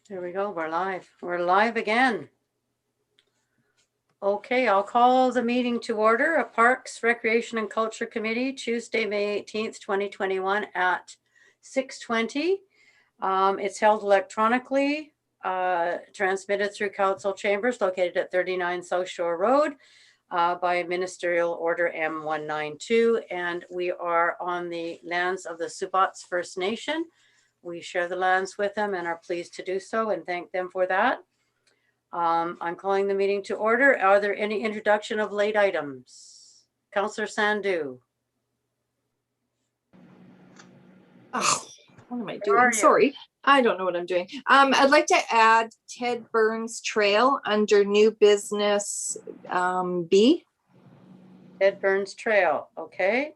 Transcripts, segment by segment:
There we go. We're live. We're live again. Okay, I'll call the meeting to order. A Parks, Recreation and Culture Committee, Tuesday, May 18th, 2021 at 6:20. It's held electronically, transmitted through council chambers located at 39 South Shore Road by Ministerial Order M192. And we are on the lands of the Subbats First Nation. We share the lands with them and are pleased to do so and thank them for that. I'm calling the meeting to order. Are there any introduction of late items? Councillor Sandhu. Oh, what am I doing? Sorry, I don't know what I'm doing. I'd like to add Ted Burns Trail under new business B. Ted Burns Trail, okay.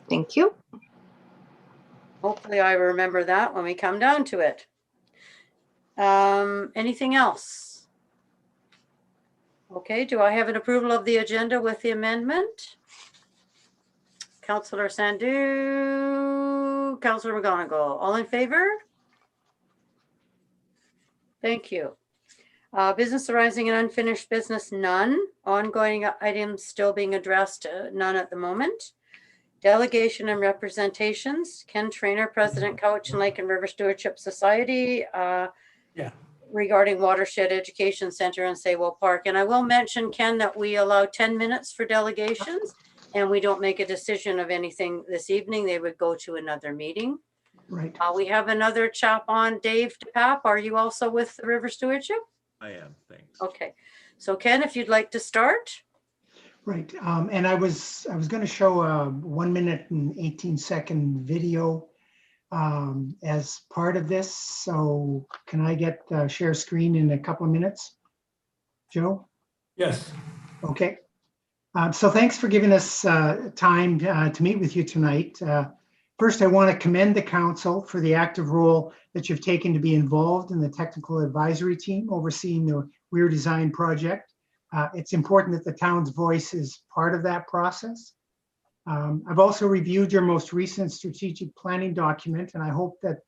Thank you. Hopefully I remember that when we come down to it. Anything else? Okay, do I have an approval of the agenda with the amendment? Councillor Sandhu, Councillor McGonigal, all in favor? Thank you. Business arising and unfinished business, none. Ongoing items still being addressed, none at the moment. Delegation and representations. Ken Trainer, President, Cowichan Lake and River Stewardship Society. Regarding Watershed Education Center in Saywell Park. And I will mention, Ken, that we allow 10 minutes for delegations and we don't make a decision of anything this evening. They would go to another meeting. Right. We have another chap on, Dave DePap. Are you also with the River Stewardship? I am, thanks. Okay. So Ken, if you'd like to start. Right. And I was going to show a 1 minute and 18-second video as part of this. So can I get share screen in a couple of minutes? Joe? Yes. Okay. So thanks for giving us time to meet with you tonight. First, I want to commend the council for the active role that you've taken to be involved in the technical advisory team overseeing the Weir Design project. It's important that the town's voice is part of that process. I've also reviewed your most recent strategic planning document, and I hope that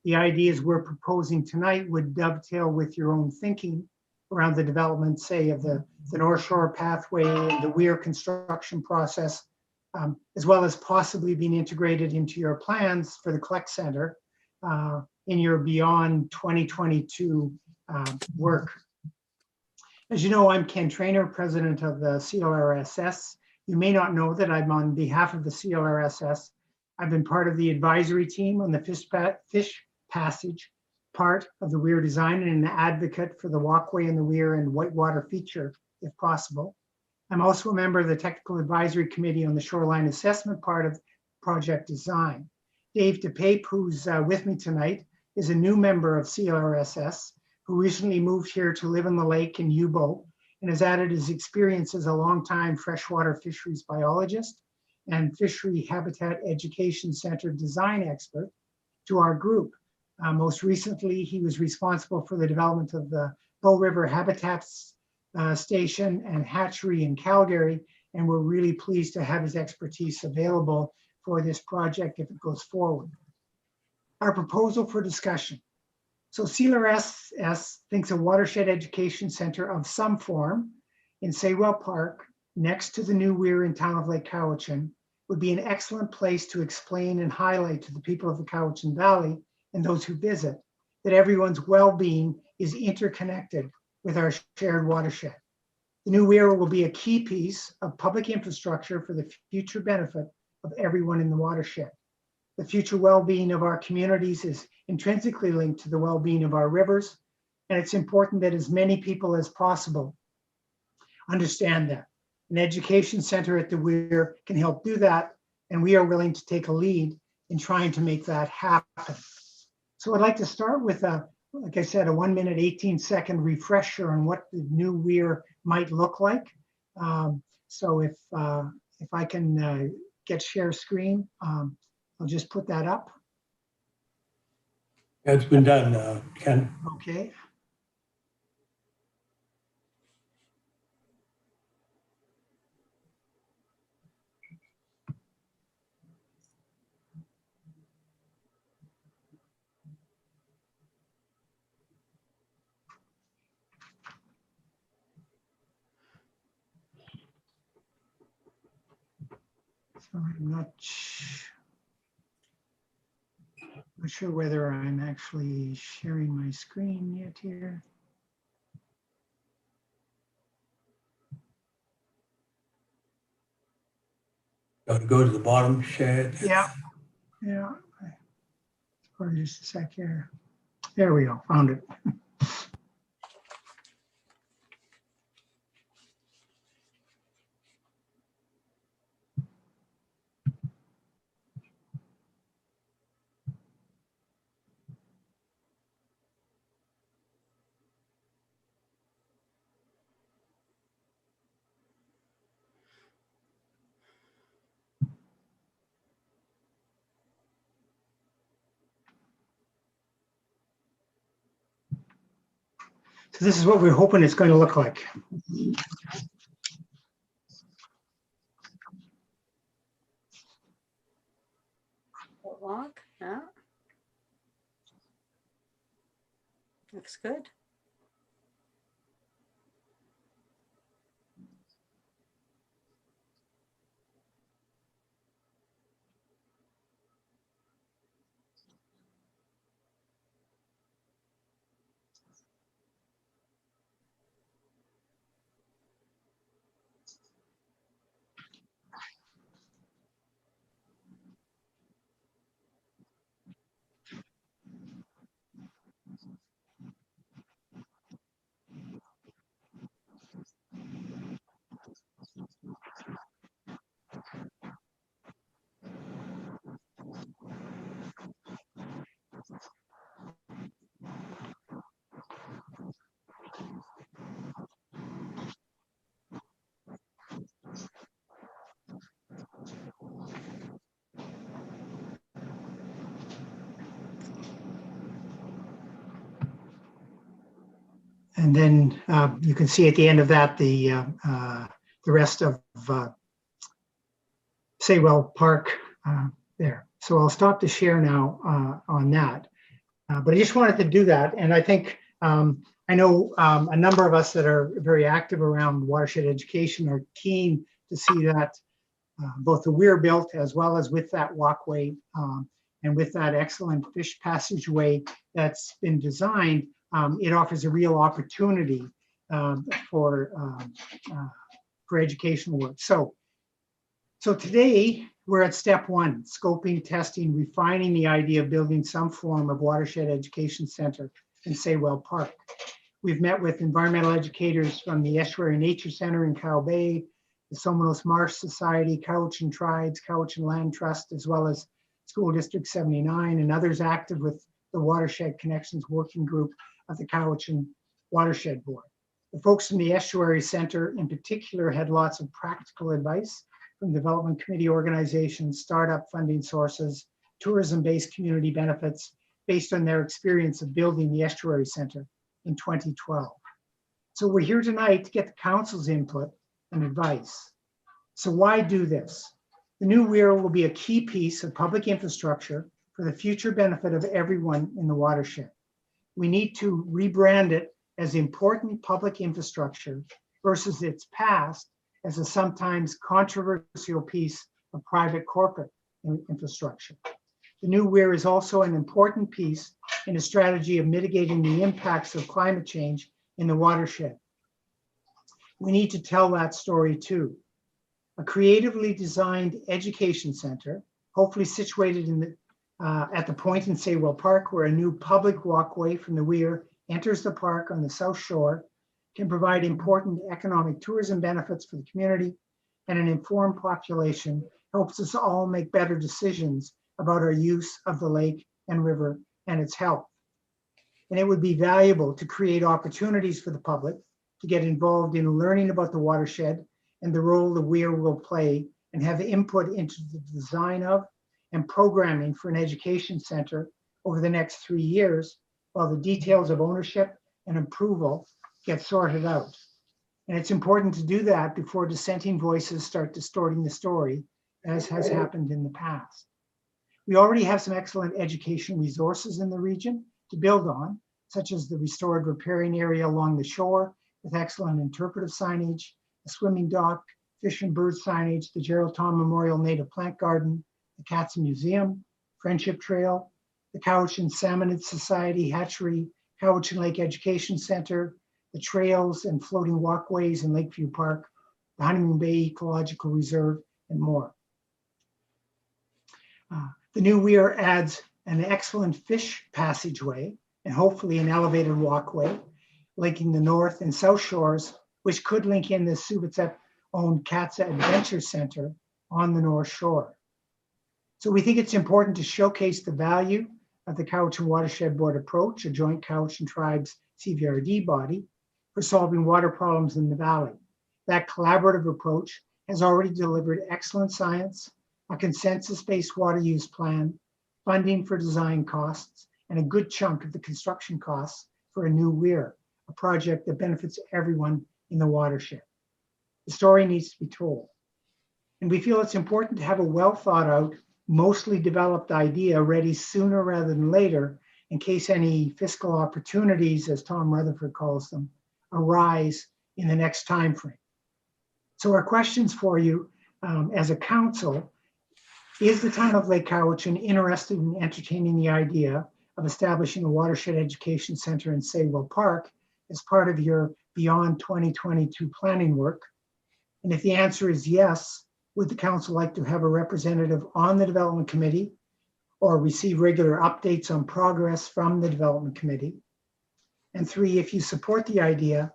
the ideas we're proposing tonight would dovetail with your own thinking around the development, say, of the North Shore Pathway and the Weir construction process, as well as possibly being integrated into your plans for the Collect Center in your beyond 2022 work. As you know, I'm Ken Trainer, president of the CLRSS. You may not know that I'm on behalf of the CLRSS. I've been part of the advisory team on the fish passage part of the Weir design and an advocate for the walkway in the Weir and Whitewater feature, if possible. I'm also a member of the technical advisory committee on the shoreline assessment part of project design. Dave DePape, who's with me tonight, is a new member of CLRSS who recently moved here to live in the lake in Yubo and has added his experience as a longtime freshwater fisheries biologist and fishery habitat education center design expert to our group. Most recently, he was responsible for the development of the Bow River Habitats Station and Hatchery in Calgary, and we're really pleased to have his expertise available for this project if it goes forward. Our proposal for discussion. So CLRSS thinks a watershed education center of some form in Saywell Park, next to the new Weir in town of Lake Cowichan, would be an excellent place to explain and highlight to the people of the Cowichan Valley and those who visit that everyone's well-being is interconnected with our shared watershed. The new Weir will be a key piece of public infrastructure for the future benefit of everyone in the watershed. The future well-being of our communities is intrinsically linked to the well-being of our rivers, and it's important that as many people as possible understand that. An education center at the Weir can help do that, and we are willing to take a lead in trying to make that happen. So I'd like to start with, like I said, a 1 minute, 18-second refresher on what the new Weir might look like. So if I can get share screen, I'll just put that up. That's been done, Ken. Okay. So I'm not sure whether I'm actually sharing my screen yet here. Go to the bottom, share. Yeah. For just a sec here. There we go, found it. So this is what we're hoping it's going to look like. Log, yeah. Looks good. And then you can see at the end of that the rest of Saywell Park there. So I'll stop the share now on that. But I just wanted to do that. And I think I know a number of us that are very active around watershed education are keen to see that both the weir built as well as with that walkway and with that excellent fish passageway that's been designed, it offers a real opportunity for educational work. So today we're at step one, scoping, testing, refining the idea of building some form of watershed education center in Saywell Park. We've met with environmental educators from the Estuary Nature Center in Cow Bay, the Somenos Marsh Society, Cowichan Tribes, Cowichan Land Trust, as well as School District 79 and others active with the Watershed Connections Working Group of the Cowichan Watershed Board. The folks from the Estuary Center in particular had lots of practical advice from development committee organizations, startup funding sources, tourism-based community benefits based on their experience of building the Estuary Center in 2012. So we're here tonight to get the council's input and advice. So why do this? The new weir will be a key piece of public infrastructure for the future benefit of everyone in the watershed. We need to rebrand it as important public infrastructure versus its past as a sometimes controversial piece of private corporate infrastructure. The new weir is also an important piece in a strategy of mitigating the impacts of climate change in the watershed. We need to tell that story too. A creatively designed education center, hopefully situated in the, at the point in Saywell Park where a new public walkway from the weir enters the park on the south shore, can provide important economic tourism benefits for the community, and an informed population helps us all make better decisions about our use of the lake and river and its health. And it would be valuable to create opportunities for the public to get involved in learning about the watershed and the role the weir will play and have input into the design of and programming for an education center over the next 3 years, while the details of ownership and approval get sorted out. And it's important to do that before dissenting voices start distorting the story, as has happened in the past. We already have some excellent education resources in the region to build on, such as the restored riparian area along the shore with excellent interpretive signage, a swimming dock, fish and bird signage, the Gerald Tom Memorial Native Plant Garden, the Cats Museum, Friendship Trail, the Cowichan Salmonid Society Hatchery, Cowichan Lake Education Center, the trails and floating walkways in Lakeview Park, the Honeymoon Bay Ecological Reserve, and more. The new weir adds an excellent fish passageway and hopefully an elevated walkway linking the north and south shores, which could link in the Subatep-owned Katsa Adventure Center on the north shore. So we think it's important to showcase the value of the Cowichan Watershed Board approach, a joint Cowichan Tribes CVRD body, for solving water problems in the valley. That collaborative approach has already delivered excellent science, a consensus-based water use plan, funding for design costs, and a good chunk of the construction costs for a new weir, a project that benefits everyone in the watershed. The story needs to be told. And we feel it's important to have a well thought out, mostly developed idea ready sooner rather than later in case any fiscal opportunities, as Tom Rutherford calls them, arise in the next time frame. So our questions for you as a council: is the town of Lake Cowichan interested in entertaining the idea of establishing a watershed education center in Saywell Park as part of your Beyond 2022 planning work? And if the answer is yes, would the council like to have a representative on the development committee or receive regular updates on progress from the development committee? And 3, if you support the idea,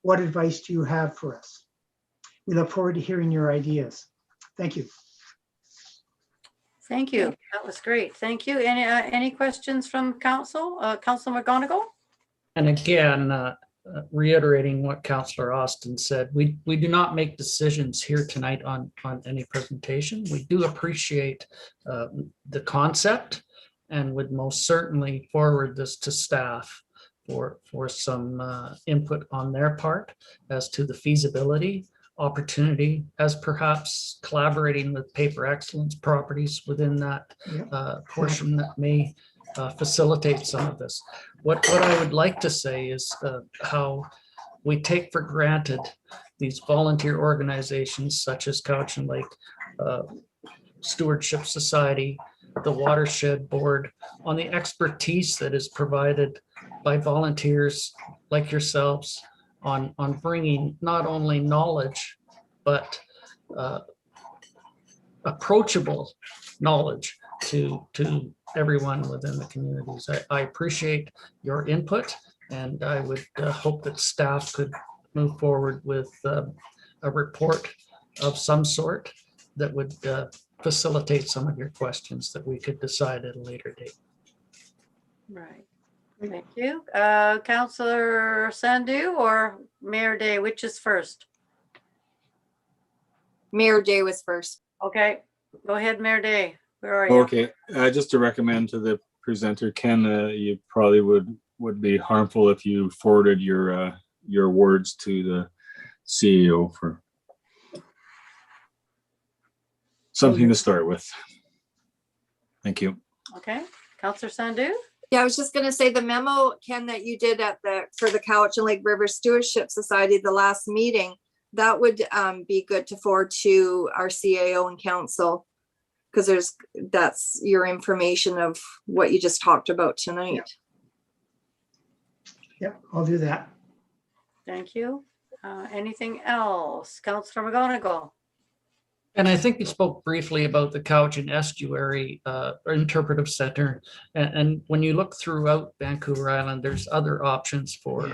what advice do you have for us? We look forward to hearing your ideas. Thank you. Thank you. That was great. Thank you. Any questions from council? Councilor McGonigal? And again, reiterating what Councillor Austin said, we do not make decisions here tonight on any presentation. We do appreciate the concept and would most certainly forward this to staff for some input on their part as to the feasibility, opportunity, as perhaps collaborating with Paper Excellence properties within that portion that may facilitate some of this. What I would like to say is how we take for granted these volunteer organizations such as Cowichan Lake Stewardship Society, the Watershed Board, on the expertise that is provided by volunteers like yourselves on bringing not only knowledge, but approachable knowledge to everyone within the communities. I appreciate your input, and I would hope that staff could move forward with a report of some sort that would facilitate some of your questions that we could decide at a later date. Right. Thank you. Councillor Sandhu or Mayor Day, which is first? Mayor Day was first. Okay, go ahead, Mayor Day. Where are you? Okay, just to recommend to the presenter, Ken, you probably would be harmful if you forwarded your words to the CEO for something to start with. Thank you. Okay, Councillor Sandhu? Yeah, I was just going to say the memo, Ken, that you did for the Cowichan Lake River Stewardship Society, the last meeting, that would be good to forward to our CAO and council, because that's your information of what you just talked about tonight. Yep, I'll do that. Thank you. Anything else? Councillor McGonigal? And I think you spoke briefly about the Cowichan Estuary Interpretive Center. And when you look throughout Vancouver Island, there's other options for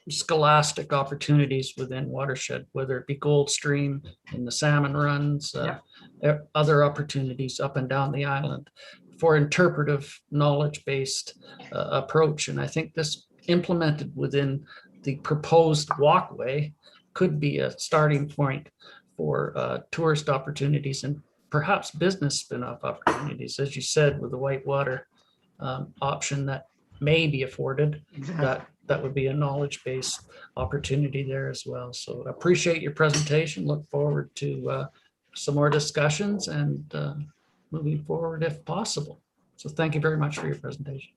scholastic opportunities within watershed, whether it be Gold Stream in the salmon runs, other opportunities up and down the island for interpretive knowledge-based approach. And I think this implemented within the proposed walkway could be a starting point for tourist opportunities and perhaps business spin-off opportunities, as you said, with the whitewater option that may be afforded. Exactly. That would be a knowledge-based opportunity there as well. So appreciate your presentation. Look forward to some more discussions and moving forward if possible. So thank you very much for your presentation.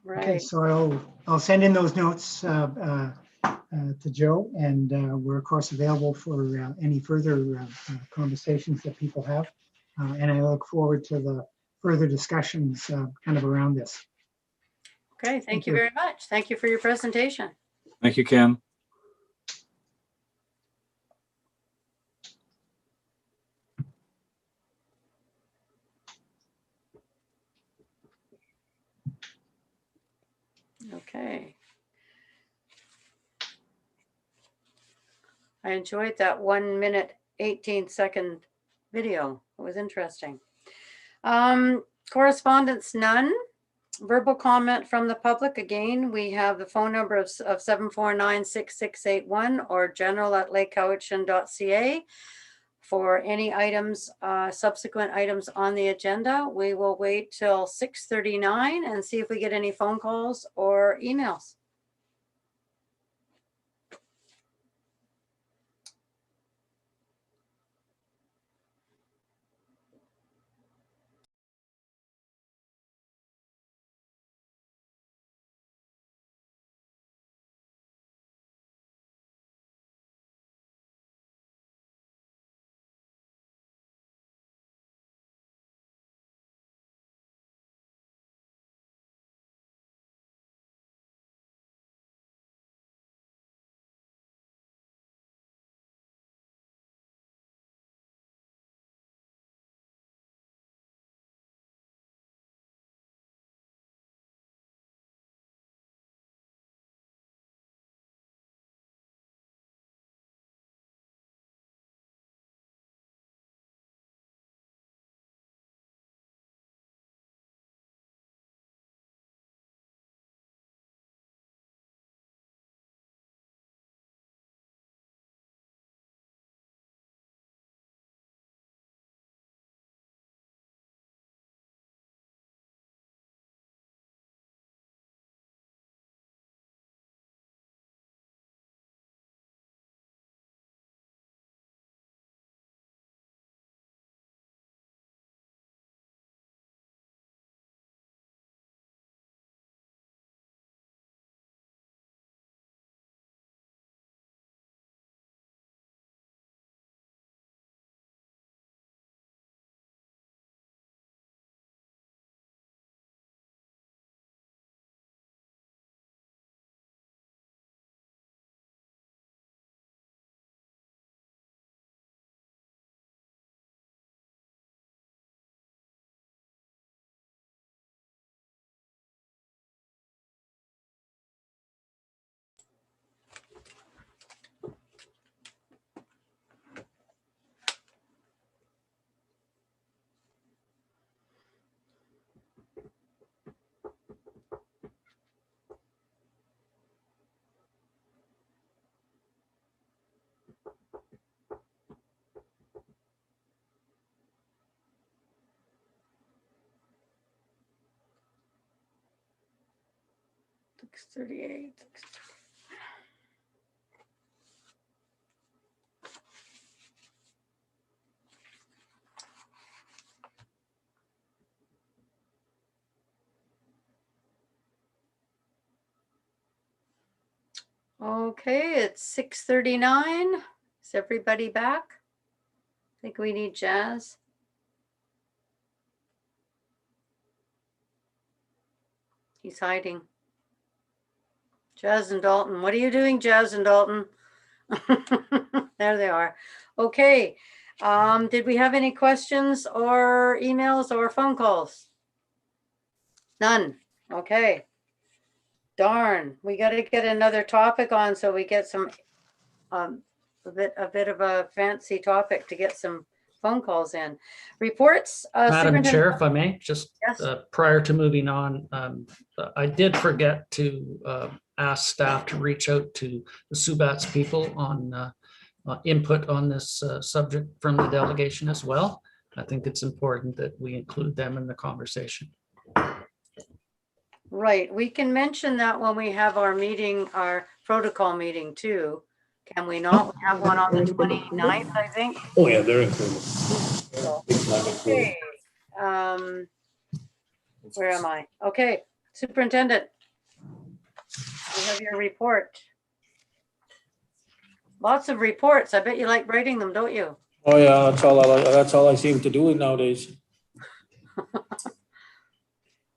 Right. Okay, so I'll send in those notes to Joe, and we're of course available for any further conversations that people have. And I look forward to the further discussions kind of around this. Okay, thank Thank you you. very much. Thank you for your presentation. Thank you, Ken. Okay. I enjoyed that 1 minute, 18-second video. It was interesting. Correspondence, none. Verbal comment from the public. Again, we have the phone number of 749-6681 or general@lakecowichan.ca for any items, subsequent items on the agenda. We will wait till 6:39 and see if we get any phone calls or emails. Six 38. Okay, it's 6:39. Is everybody back? I think we need Jazz. He's hiding. Jazz and Dalton. What are you doing, Jazz and Dalton? There they are. Okay. Did we have any questions or emails or phone calls? None. Okay. Darn, we got to get another topic on so we get some a bit of a fancy topic to get some phone calls in. Reports. Madam Chair, if I may, just Yes. prior to moving on, I did forget to ask staff to reach out to the Subats people on input on this subject from the delegation as well. I think it's important that we include them in the conversation. Right. We can mention that when we have our meeting, our protocol meeting too. Can we not? We have one on the 29th, I think. Oh, yeah, they're included. So, It's not included. okay. Where am I? Okay, Superintendent. You have your report. Lots of reports. I bet you like writing them, don't you? Oh, yeah, that's all I seem to do nowadays.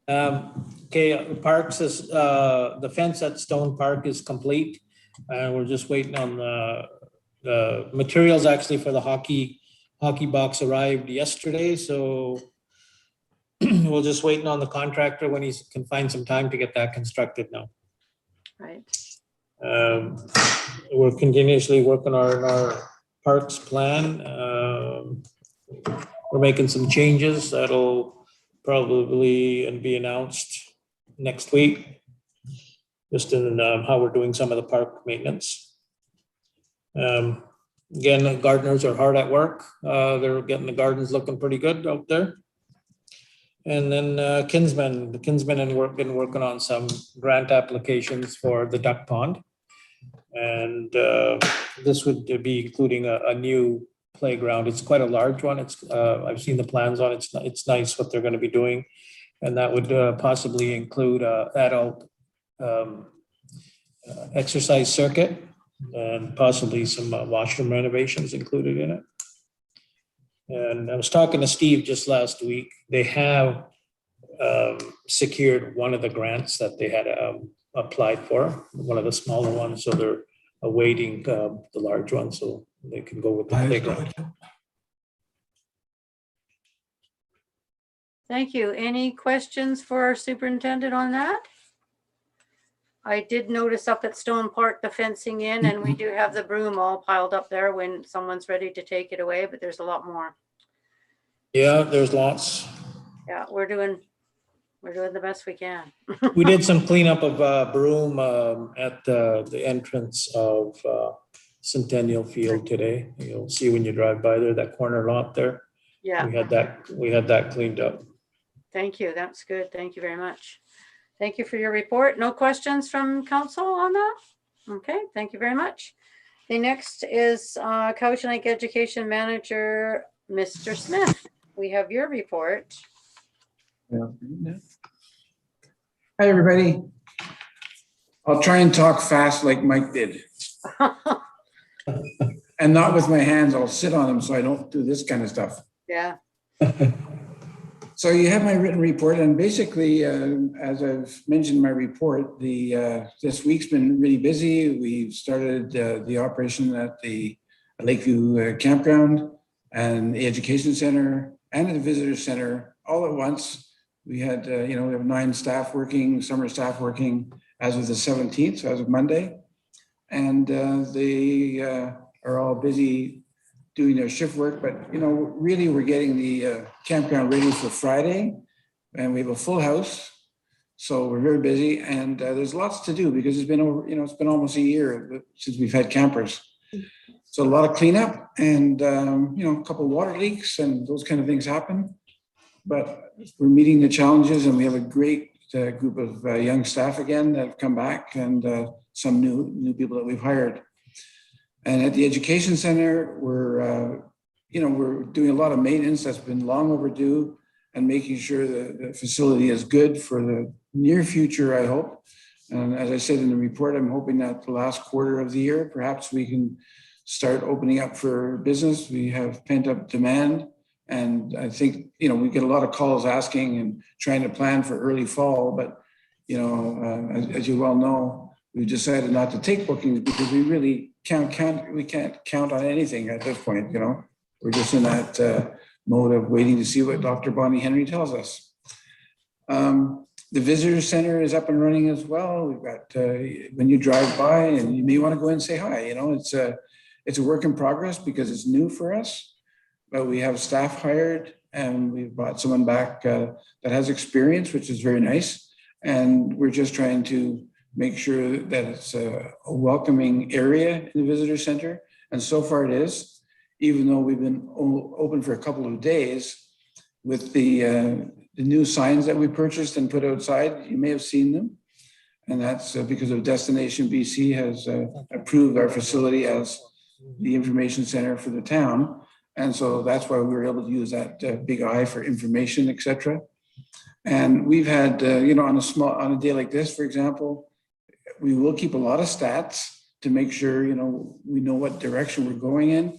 Okay, Parks is, the fence at Stone Park is complete. And we're just waiting on the materials actually for the hockey box arrived yesterday, so we're just waiting on the contractor when he can find some time to get that constructed now. Right. We're continuously working on our parks plan. We're making some changes that'll probably be announced next week, just in how we're doing some of the park maintenance. Again, the gardeners are hard at work. They're getting the gardens looking pretty good out there. And then Kinsman and been working on some grant applications for the duck pond. And this would be including a new playground. It's quite a large one. I've seen the plans on it. It's nice what they're going to be doing. And that would possibly include adult exercise circuit and possibly some washroom renovations included in it. And I was talking to Steve just last week. They have secured one of the grants that they had applied for, one of the smaller ones. So they're awaiting the large one so they can go with the playground. Thank you. Any questions for our superintendent on that? I did notice up at Stone Park, the fencing in, and we do have the broom all piled up there when someone's ready to take it away, but there's a lot more. Yeah, there's lots. Yeah, we're doing the best we can. We did some cleanup of broom at the entrance of Centennial Field today. You'll see when you drive by there, that corner lot there. Yeah. We had that cleaned up. Thank you. That's good. Thank you very much. Thank you for your report. No questions from council on that? Okay, thank you very much. The next is Cowichan Lake Education Manager, Mr. Smith. We have your report. Hi, everybody. I'll try and talk fast like Mike did. And not with my hands. I'll sit on them so I don't do this kind of stuff. Yeah. So you have my written report, and basically, as I've mentioned in my report, this week's been really busy. We've started the operation at the Lakeview campground and the education center and the visitor center all at once. We had, we have 9 staff working, summer staff working as of the 17th, so as of Monday. And they are all busy doing their shift work, but really we're getting the campground ready for Friday, and we have a full house, so we're very busy, and there's lots to do because it's been over, it's been almost a year since we've had campers, so a lot of cleanup and a couple of water leaks and those kind of things happen, but we're meeting the challenges, and we have a great group of young staff again that have come back, and some new people that we've hired. And at the education center, we're doing a lot of maintenance that's been long overdue, and making sure the facility is good for the near future, I hope. And as I said in the report, I'm hoping that the last quarter of the year, perhaps we can start opening up for business. We have pent up demand, and I think, we get a lot of calls asking and trying to plan for early fall, but, as you well know, we decided not to take bookings because we really can't count on anything at this point. We're just in that mode of waiting to see what Dr. Bonnie Henry tells us. The visitor center is up and running as well. We've got when you drive by, and you may want to go in and say hi. It's a work in progress because it's new for us, but we have staff hired, and we've brought someone back that has experience, which is very nice. And we're just trying to make sure that it's a welcoming area in the visitor center. And so far it is, even though we've been open for a couple of days with the new signs that we purchased and put outside. You may have seen them. And that's because of Destination BC has approved our facility as the information center for the town. And so that's why we were able to use that big eye for information, et cetera. And we've had, on a day like this, for example, we will keep a lot of stats to make sure, we know what direction we're going in.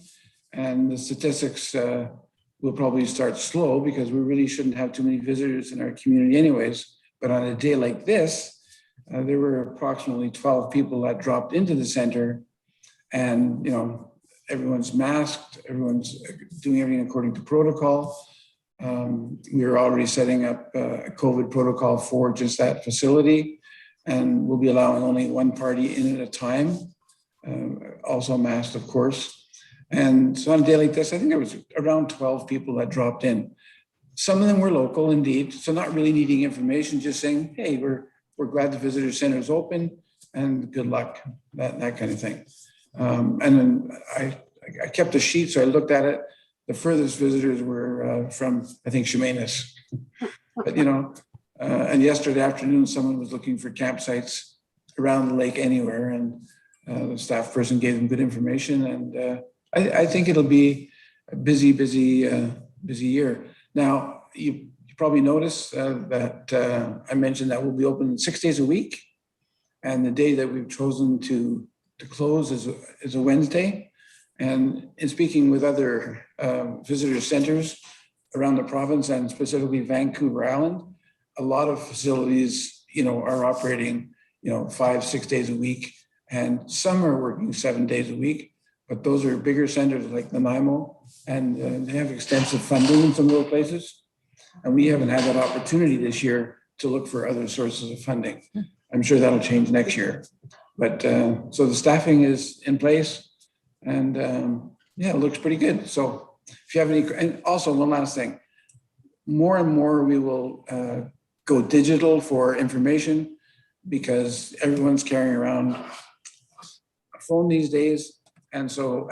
And the statistics will probably start slow because we really shouldn't have too many visitors in our community anyways. But on a day like this, there were approximately 12 people that dropped into the center, and everyone's masked, everyone's doing everything according to protocol. We are already setting up a COVID protocol for just that facility, and we'll be allowing only one party in at a time, also masked, of course. And so on a day like this, I think there was around 12 people that dropped in. Some of them were local indeed, so not really needing information, just saying, hey, we're glad the visitor center is open and good luck, that kind of thing. And then I kept a sheet, so I looked at it. The furthest visitors were from, I think, Chemainus. But, and yesterday afternoon, someone was looking for campsites around the lake anywhere, and the staff person gave them good information. And I think it'll be a busy year. Now, you probably noticed that I mentioned that we'll be open 6 days a week. And the day that we've chosen to close is a Wednesday. And in speaking with other visitor centers around the province and specifically Vancouver Island, a lot of facilities, are operating, 5-6 days a week, and some are working 7 days a week. But those are bigger centers like Nanaimo, and they have extensive funding in some of those places. And we haven't had that opportunity this year to look for other sources of funding. I'm sure that'll change next year. But so the staffing is in place, and it looks pretty good. So if you have any, and also one last thing, more and more we will go digital for information, because everyone's carrying around a phone these days. And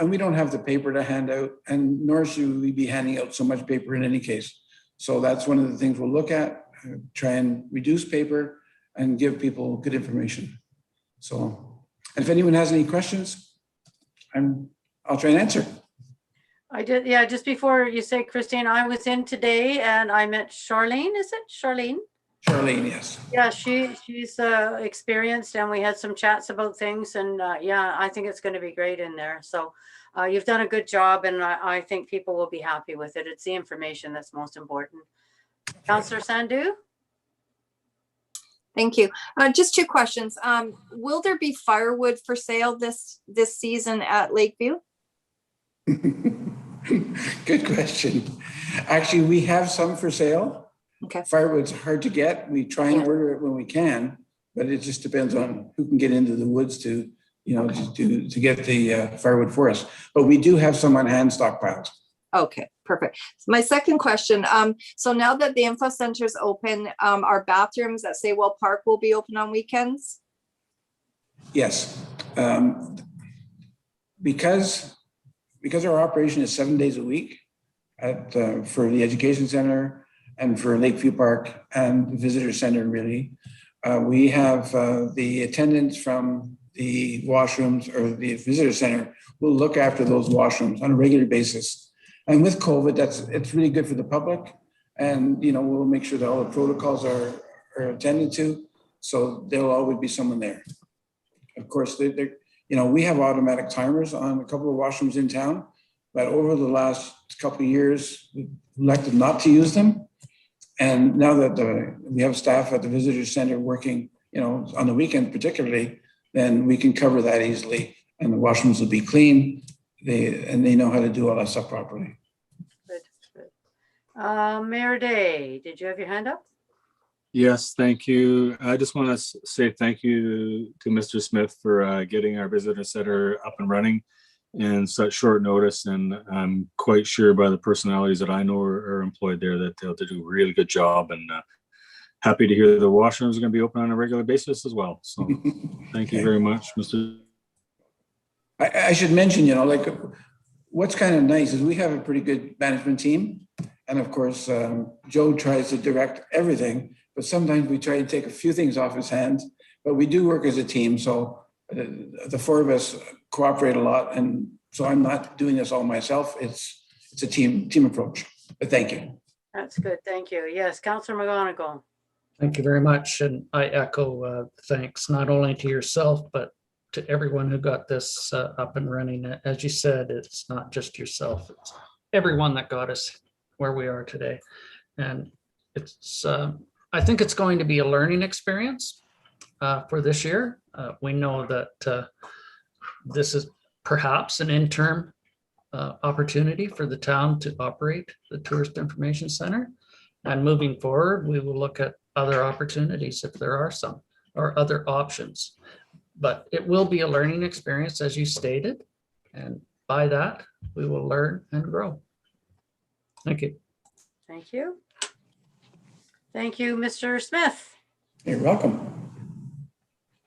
we don't have the paper to hand out, and nor should we be handing out so much paper in any case. So that's one of the things we'll look at, try and reduce paper and give people good information. So, and if anyone has any questions, I'll try and answer. I did, yeah, just before you say, Christine, I was in today and I met Charlene, is it Charlene? Charlene, yes. Yeah, she's experienced, and we had some chats about things, and I think it's going to be great in there. So you've done a good job, and I think people will be happy with it. It's the information that's most important. Councillor Sandhu? Thank you. Just two questions. Will there be firewood for sale this season at Lakeview? Good question. Actually, we have some for sale. Okay. Firewood's hard to get. We try and order it when we can, but it just depends on who can get into the woods to get the firewood for us. But we do have some on hand stockpiles. Okay, perfect. So my second question, so now that the info center is open, our bathrooms at Saywell Park will be open on weekends? Yes. Because our operation is 7 days a week for the education center and for Lakeview Park and the visitor center, really, we have the attendants from the washrooms or the visitor center will look after those washrooms on a regular basis. And with COVID, it's really good for the public. And, we'll make sure that all the protocols are attended to. So there'll always be someone there. Of course, we have automatic timers on a couple of washrooms in town, but over the last couple of years, we elected not to use them. And now that we have staff at the visitor center working, on the weekend particularly, then we can cover that easily, and the washrooms will be clean. They know how to do all that stuff properly. Good. Mayor Day, did you have your hand up? Yes, thank you. I just want to say thank you to Mr. Smith for getting our visitor center up and running in such short notice. And I'm quite sure by the personalities that I know are employed there that they'll do a really good job, and happy to hear the washrooms are going to be open on a regular basis as well. So thank you very much, Mr. I should mention, what's kind of nice is we have a pretty good management team. And of course, Joe tries to direct everything, but sometimes we try to take a few things off his hands, but we do work as a team. So the four of us cooperate a lot. And so I'm not doing this all myself. It's a team approach, but thank you. That's good. Thank you. Yes, Councillor McGonigal. Thank you very much. And I echo thanks not only to yourself, but to everyone who got this up and running. As you said, it's not just yourself, it's everyone that got us where we are today. And it's, I think it's going to be a learning experience for this year. We know that this is perhaps an interim opportunity for the town to operate the Tourist Information Center. And moving forward, we will look at other opportunities if there are some, or other options. But it will be a learning experience, as you stated. And by that, we will learn and grow. Thank you. Thank you. Thank you, Mr. Smith. You're welcome.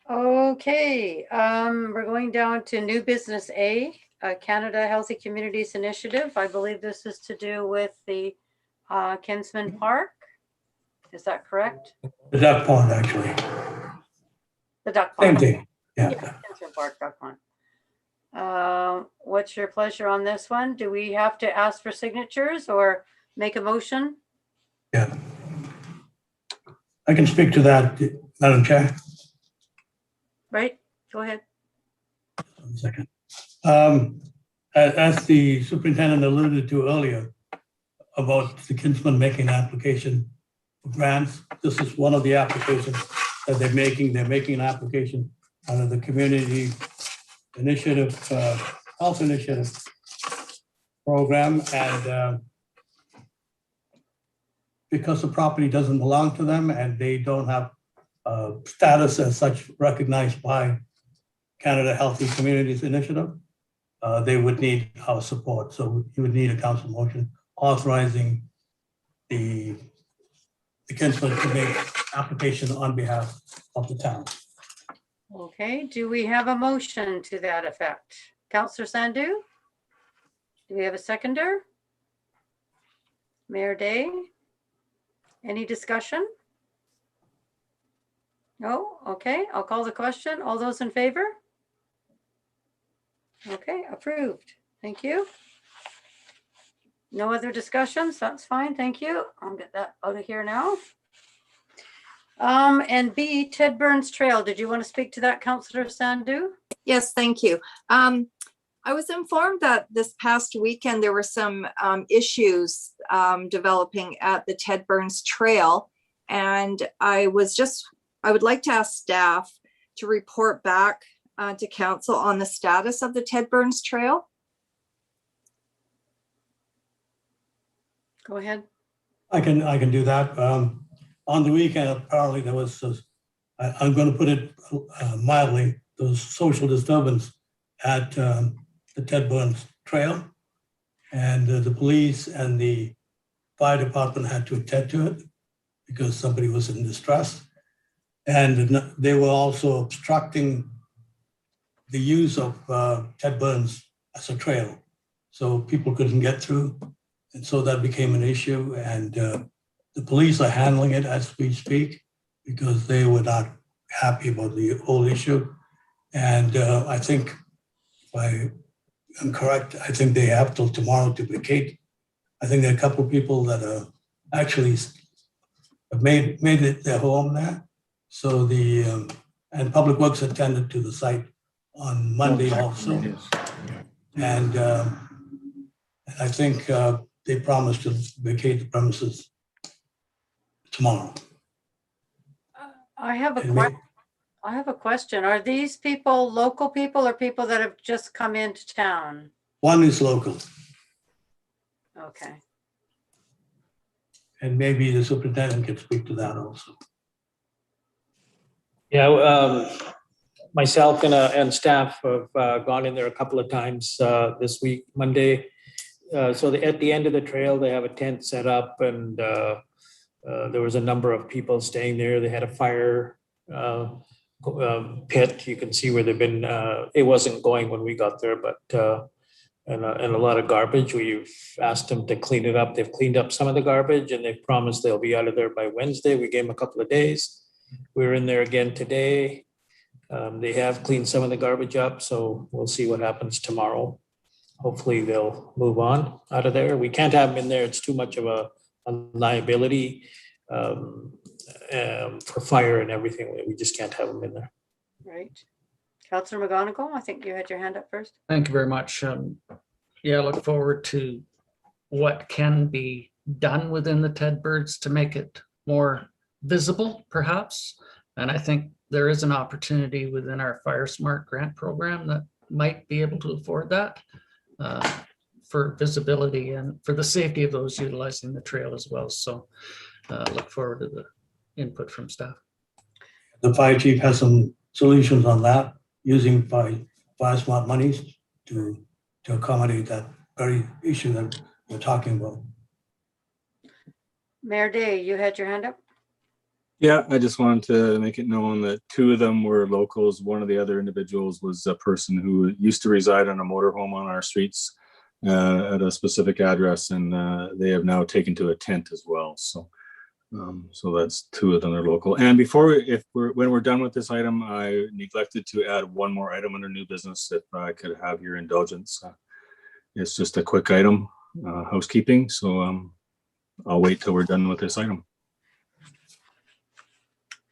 Okay, we're going down to new business A, Canada Healthy Communities Initiative. I believe this is to do with the Kinsman Park. Is that correct? The duck pond, actually. The duck Same pond. thing. Yeah, Yeah. Kinsman Park, duck pond. What's your pleasure on this one? Do we have to ask for signatures or make a motion? Yeah. I can speak to that, Madam Chair. Right, go ahead. 1 second. As the superintendent alluded to earlier about the Kinsman making an application for grants, this is one of the applications that they're making. They're making an application under the Community Initiative, Health Initiative program. And because the property doesn't belong to them and they don't have status as such recognized by Canada Healthy Communities Initiative, they would need our support. So you would need a council motion authorizing the Kinsman to make application on behalf of the town. Okay, do we have a motion to that effect? Councillor Sandu? Do we have a seconder? Mayor Day? Any discussion? No? Okay, I'll call the question. All those in favor? Okay, approved. Thank you. No other discussions? That's fine. Thank you. I'll get that out of here now. And B, Ted Burns Trail. Did you want to speak to that, Councillor Sandu? Yes, thank you. I was informed that this past weekend there were some issues developing at the Ted Burns Trail. And I would like to ask staff to report back to council on the status of the Ted Burns Trail. Go ahead. I can do that. On the weekend, apparently there was, I'm going to put it mildly, there was social disturbance at the Ted Burns Trail. And the police and the fire department had to attend to it because somebody was in distress. And they were also obstructing the use of Ted Burns as a trail. So people couldn't get through. And so that became an issue. And the police are handling it as we speak because they were not happy about the whole issue. And I think, if I am correct, I think they have till tomorrow to vacate. I think there are a couple of people that are actually have made it their home there. So and Public Works attended to the site on Monday also. And I think they promised to vacate the premises tomorrow. I have a question. Are these people local people or people that have just come into town? One is local, Okay. and maybe the superintendent can speak to that also. Yeah, myself and staff have gone in there a couple of times this week, Monday. So at the end of the trail, they have a tent set up, and there was a number of people staying there. They had a fire pit. You can see where they've been. It wasn't going when we got there, but and a lot of garbage. We've asked them to clean it up. They've cleaned up some of the garbage, and they've promised they'll be out of there by Wednesday. We gave them a couple of days. We're in there again today. They have cleaned some of the garbage up, so we'll see what happens tomorrow. Hopefully they'll move on out of there. We can't have them in there. It's too much of a liability for fire and everything. We just can't have them in there. Right. Councillor McGonigal, I think you had your hand up first. Thank you very much. Yeah, I look forward to what can be done within the Ted Birds to make it more visible, perhaps. And I think there is an opportunity within our Fire Smart grant program that might be able to afford that for visibility and for the safety of those utilizing the trail as well. So look forward to the input from staff. The fire chief has some solutions on that, using fire smart monies to accommodate that very issue that we're talking about. Mayor Day, you had your hand up? Yeah, I just wanted to make it known that two of them were locals. One of the other individuals was a person who used to reside on a motorhome on our streets at a specific address, and they have now taken to a tent as well. So that's two of them are local. And when we're done with this item, I neglected to add one more item under new business, if I could have your indulgence. It's just a quick item, housekeeping. So I'll wait till we're done with this item.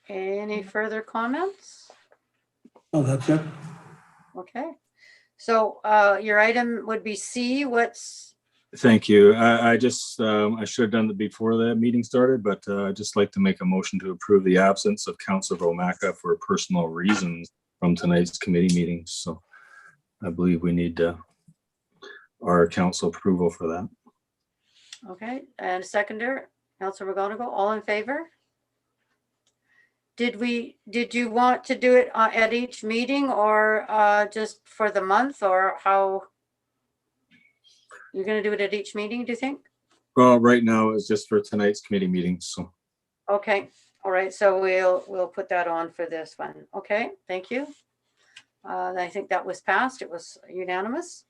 Any further comments? Oh, that's it? Okay. So your item would be C. Thank you. I just, I should have done that before the meeting started, but I'd just like to make a motion to approve the absence of Councilor Romaka for personal reasons from tonight's committee meetings. So I believe we need our council approval for that. Okay, and seconder, Councilor McGonigal, all in favor? Did you want to do it at each meeting, or just for the month, or how? You're going to do it at each meeting, do you think? Well, right now it's just for tonight's committee meetings. So. Okay, all right, so we'll put that on for this one. Okay, thank you. I think that was passed. It was unanimous.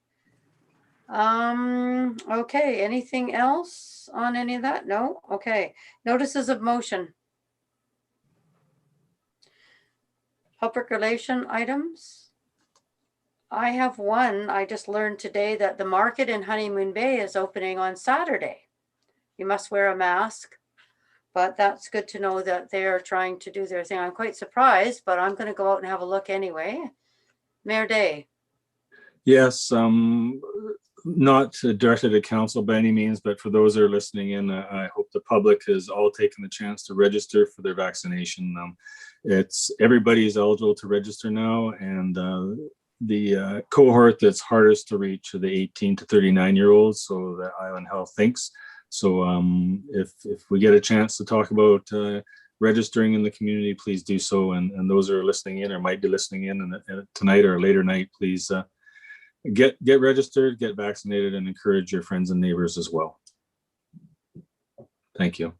Okay, anything else on any of that? No? Okay. Notices of motion. Public relation items. I have one. I just learned today that the market in Honeymoon Bay is opening on Saturday. You must wear a mask, but that's good to know that they're trying to do their thing. I'm quite surprised, but I'm going to go out and have a look anyway. Mayor Day. Yes, not directed at council by any means, but for those that are listening in, I hope the public has all taken the chance to register for their vaccination. It's everybody is eligible to register now, and the cohort that's hardest to reach are the 18 to 39-year-olds, so the Island Health thinks. So if we get a chance to talk about registering in the community, please do so. And those that are listening in or might be listening in tonight or a later night, please get registered, get vaccinated, and encourage your friends and neighbors as well. Thank you.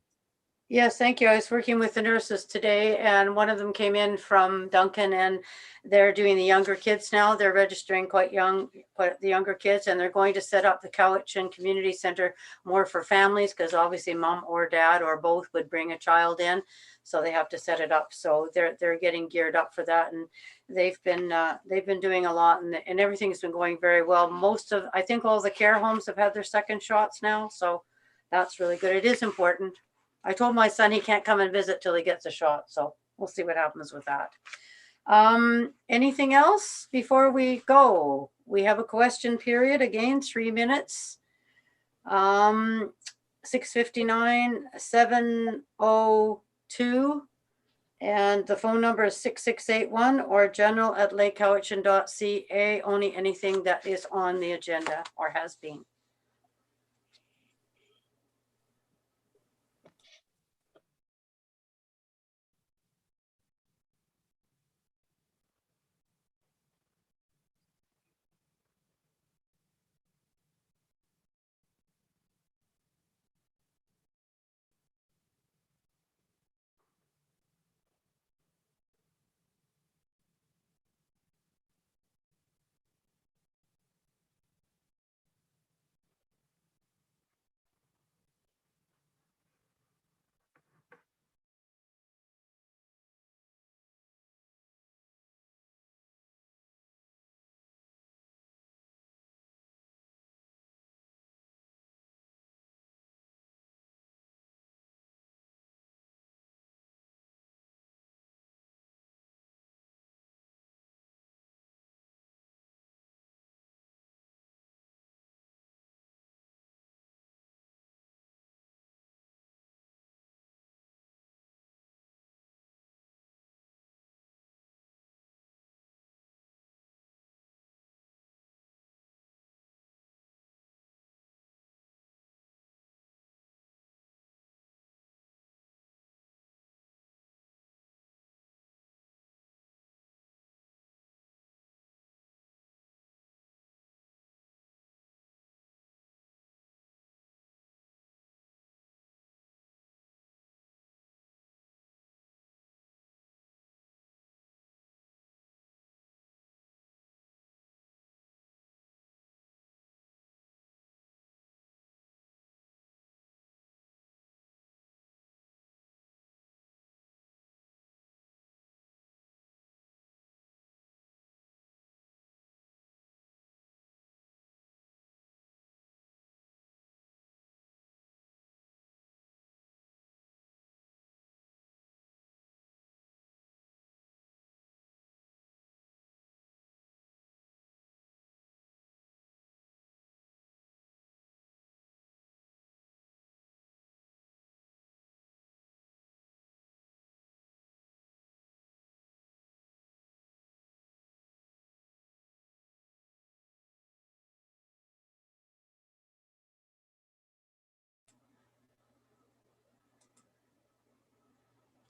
Yes, thank you. I was working with the nurses today, and one of them came in from Duncan, and they're doing the younger kids now. They're registering quite young, but the younger kids, and they're going to set up the Cowichan Community Center more for families, because obviously mom or dad or both would bring a child in, so they have to set it up. So they're getting geared up for that, and they've been doing a lot, and everything's been going very well. I think all the care homes have had their second shots now, so that's really good. It is important. I told my son he can't come and visit till he gets a shot, so we'll see what happens with that. Anything else before we go? We have a question period, again, 3 minutes. 6:59, 7:02, and the phone number is 6681 or general@lakecowichan.ca, only anything that is on the agenda or has been.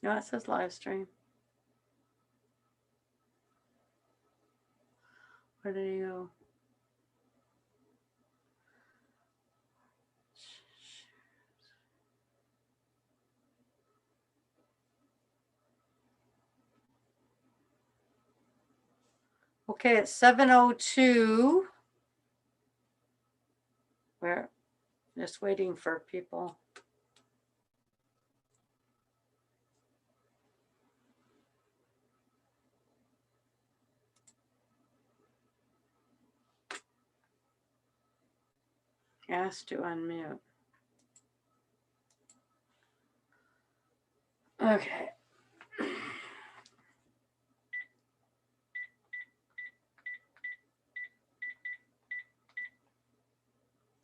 Yeah, it says live stream. Where did he go? Okay, it's 7:02. We're just waiting for people. Ask to unmute. Okay.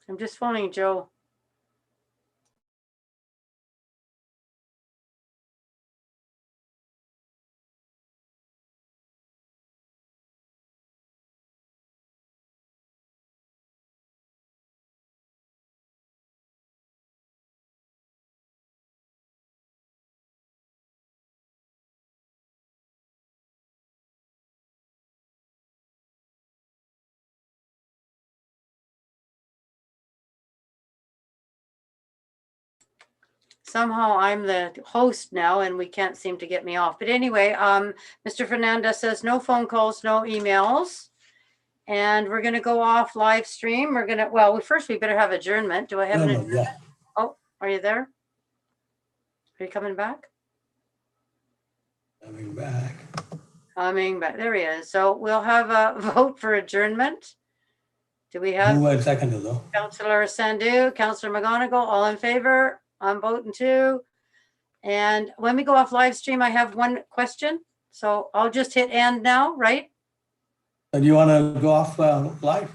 I'm just phoning Joe. Somehow I'm the host now and we can't seem to get me off. But anyway, Mr. Fernandez says no phone calls, no emails. And we're going to go off live stream. We're going to, well, first we better have adjournment. Do I have an No, adjournment? yeah, Oh, are you there? Are you coming back? coming back. Coming back. There he is. So we'll have a vote for adjournment. Do we have Move and second though. Councillor Sandu, Councillor McGonigal, all in favor? I'm voting too. And when we go off live stream, I have one question. So I'll just hit end now, right? Do you want to go off live?